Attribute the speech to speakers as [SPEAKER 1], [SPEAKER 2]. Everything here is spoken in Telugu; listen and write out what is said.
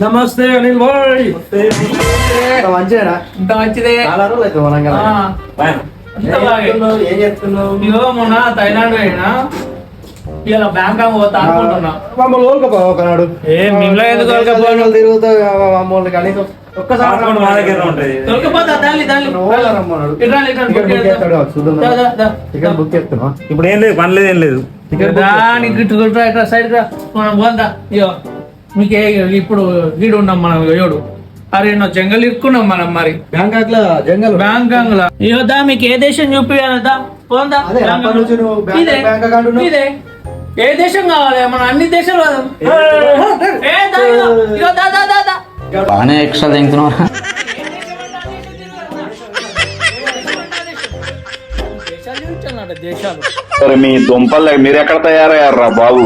[SPEAKER 1] నమస్తే అనిల్ భాయ్.
[SPEAKER 2] మంచిదేనా?
[SPEAKER 1] ఇంత మంచిదే.
[SPEAKER 2] చాలా రోజులు అవుతుంది వరంగల్. ఏం చేస్తున్నావు?
[SPEAKER 1] ఇగో మొన్న థైలాండ్ పోయినా, ఇలా బ్యాంకాక్ పోతా అనుకుంటున్నా.
[SPEAKER 2] మమ్మల్ని ఓల్కపో ఒకనాడు.
[SPEAKER 1] మిమ్మల్ని ఎందుకు
[SPEAKER 2] దేశాలు తిరుగుతా మమ్మల్ని కనీసం ఒక్కసారి
[SPEAKER 3] మా దగ్గర ఉంటుంది.
[SPEAKER 1] తొలకపోతా దాన్ని
[SPEAKER 2] రమ్మన్నాడు. టికెట్ బుక్ చేస్తాడు చూద్దాం. టికెట్ బుక్ చేస్తున్నా.
[SPEAKER 3] ఇప్పుడు ఏం లేదు, పని లేదు, ఏం లేదు.
[SPEAKER 1] ఇట్లా సైడ్ రా మనం పోందా. ఇగో మీకు ఇప్పుడు గీడు ఉన్నాం మనం. ఏడు అరే జంగల్ ఇరుక్కున్నాం మనం. మరి
[SPEAKER 2] బ్యాంకాక్ లో జంగల్
[SPEAKER 1] బ్యాంకాక్ లో ఇదా మీకు ఏ దేశం చూపియాలదా పోందా. ఇదే ఇదే ఏ దేశం కావాలి? మనం అన్ని దేశాలు
[SPEAKER 4] బాగానే ఎక్స్ట్రా తింటున్నావు.
[SPEAKER 1] దేశాలు
[SPEAKER 5] మీ దుంపలు మీరు ఎక్కడ తయారయ్యారా బాబు?